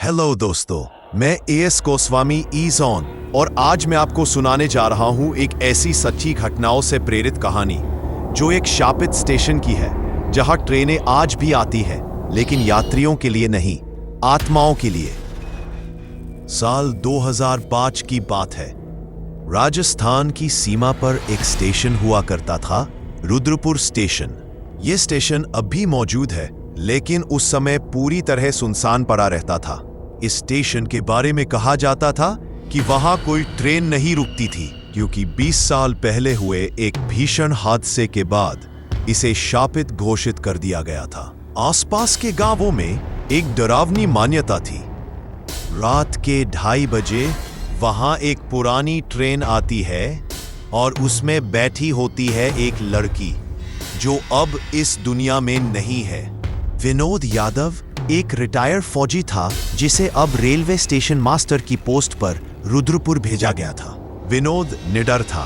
Hello दोस्तों, मैं as Goswami ease on और आज मैं आपको सुनाने जा रहा हूं एक ऐसी सच्ची घटनाओं से प्रेरित कहानी जो एक शापित स्टेशन की है जहां ट्रेनें आज भी आती है, लेकिन यात्रियों के लिए नहीं, आत्माओं के लिए। साल 2005 की बात है। राजस्थान की सीमा पर एक स्टेशन हुआ करता था, रुद्रपुर स्टेशन। यह स्टेशन अब भी मौजूद है, लेकिन उस समय पूरी तरह सुनसान पड़ा रहता था। इस स्टेशन के बारे में कहा जाता था कि वहां कोई ट्रेन नहीं रुकती थी, क्योंकि 20 साल पहले हुए एक भीषण हादसे के बाद इसे शापित घोषित कर दिया गया था। आसपास के गांवों में एक डरावनी मान्यता थी। रात के 2:30 बजे वहां एक पुरानी ट्रेन आती है और उसमें बैठी होती है एक लड़की जो अब इस दुनिया में नहीं है। विनोद यादव एक रिटायर्ड फौजी था जिसे अब रेलवे स्टेशन मास्टर की पोस्ट पर रुद्रपुर भेजा गया था। विनोद निडर था,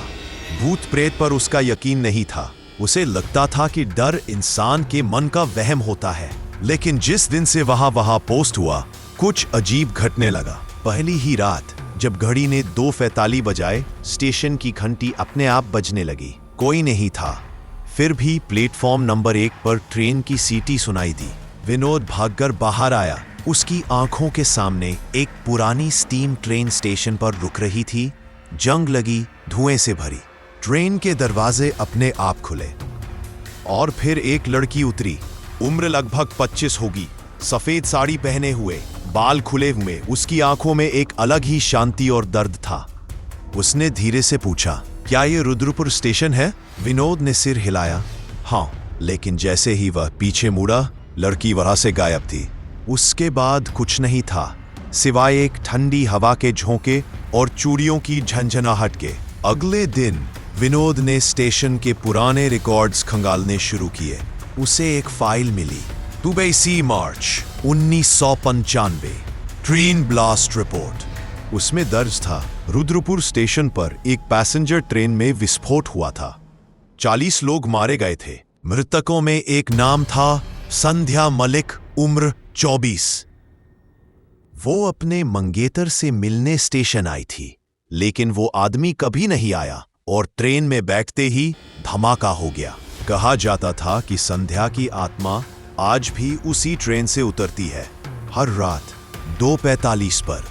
भूत प्रेत पर उसका यकीन नहीं था। उसे लगता था कि डर इंसान के मन का वहम होता है। लेकिन जिस दिन से वहां पोस्ट हुआ, कुछ अजीब घटने लगा। पहली ही रात जब घड़ी ने 2:45 बजाए, स्टेशन की घंटी अपने आप बजने लगी। कोई नहीं था। फिर भी प्लेटफॉर्म नंबर 1 पर ट्रेन की सीटी सुनाई दी। विनोद भागकर बाहर आया। उसकी आंखों के सामने एक पुरानी स्टीम ट्रेन स्टेशन पर रुक रही थी, जंग लगी, धुएं से भरी। ट्रेन के दरवाजे अपने आप खुले और फिर एक लड़की उतरी। उम्र लगभग 25 होगी, सफेद साड़ी पहने हुए, बाल खुले हुए। उसकी आंखों में एक अलग ही शांति और दर्द था। उसने धीरे से पूछा, क्या ये रुद्रपुर स्टेशन है? विनोद ने सिर हिलाया। हाँ, लेकिन जैसे ही वह पीछे मुड़ा, लड़की वहां से गायब थी। उसके बाद कुछ नहीं था, सिवाय एक ठंडी हवा के झोंके और चूड़ियों की झंझनाहट के। अगले दिन विनोद ने स्टेशन के पुराने रिकॉर्ड्स खंगालने शुरू किए। उसे एक फाइल मिली, दुबई सी मार्च 1995 ट्रेन ब्लास्ट रिपोर्ट। उसमें दर्ज था, रुद्रपुर स्टेशन पर एक पैसेंजर ट्रेन में विस्फोट हुआ था। 40 लोग मारे गए थे। मृतकों में एक नाम था संध्या मलिक, उम्र 24। वो अपने मंगेतर से मिलने स्टेशन आई थी, लेकिन वो आदमी कभी नहीं आया और ट्रेन में बैठते ही धमाका हो गया। कहा जाता था कि संध्या की आत्मा आज भी उसी ट्रेन से उतरती है, हर रात 2:45 पर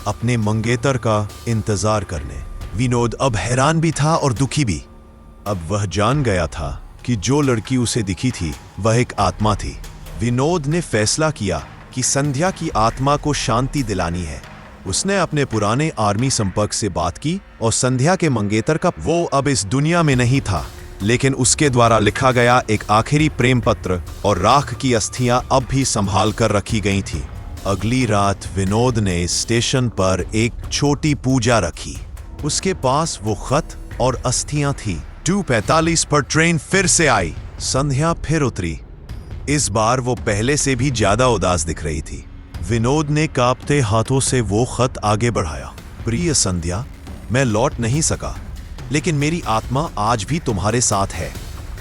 अपने मंगेतर का इंतजार करने। विनोद अब हैरान भी था और दुखी भी। अब वह जान गया था कि जो लड़की उसे दिखी थी वह एक आत्मा थी। विनोद ने फैसला किया कि संध्या की आत्मा को शांति दिलानी है। उसने अपने पुराने आर्मी संपर्क से बात की और संध्या के मंगेतर का, वो अब इस दुनिया में नहीं था, लेकिन उसके द्वारा लिखा गया एक आखिरी प्रेम पत्र और राख की अस्थियां अब भी संभाल कर रखी गई थी। अगली रात विनोद ने स्टेशन पर एक छोटी पूजा रखी। उसके पास वो खत और अस्थियां थी। 2:45 पर ट्रेन फिर से आई। संध्या फिर उतरी। इस बार वो पहले से भी ज्यादा उदास दिख रही थी। विनोद ने कांपते हाथों से वो खत आगे बढ़ाया। प्रिय संध्या, मैं लौट नहीं सका, लेकिन मेरी आत्मा आज भी तुम्हारे साथ है।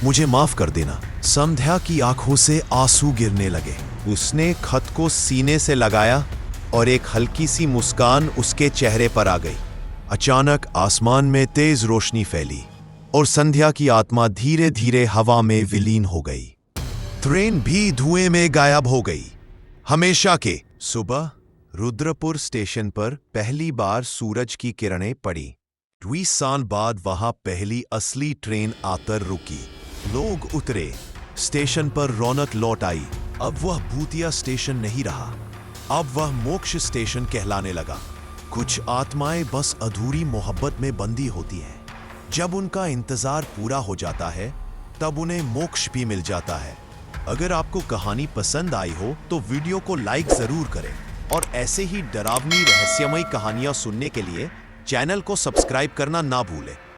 मुझे माफ कर देना। संध्या की आंखों से आंसू गिरने लगे। उसने खत को सीने से लगाया और एक हल्की सी मुस्कान उसके चेहरे पर आ गई। अचानक आसमान में तेज रोशनी फैली और संध्या की आत्मा धीरे धीरे हवा में विलीन हो गई। ट्रेन भी धुएं में गायब हो गई, हमेशा के। सुबह रुद्रपुर स्टेशन पर पहली बार सूरज की किरणें पड़ी। 20 साल बाद वहां पहली असली ट्रेन आकर रुकी। लोग उतरे, स्टेशन पर रौनक लौट आई। अब वह भूतिया स्टेशन नहीं रहा, अब वह मोक्ष स्टेशन कहलाने लगा। कुछ आत्माएं बस अधूरी मोहब्बत में बंदी होती हैं। जब उनका इंतजार पूरा हो जाता है, तब उन्हें मोक्ष भी मिल जाता है। अगर आपको कहानी पसंद आई हो तो वीडियो को लाइक जरूर करें और ऐसे ही डरावनी रहस्यमयी कहानियां सुनने के लिए चैनल को सब्सक्राइब करना ना भूलें।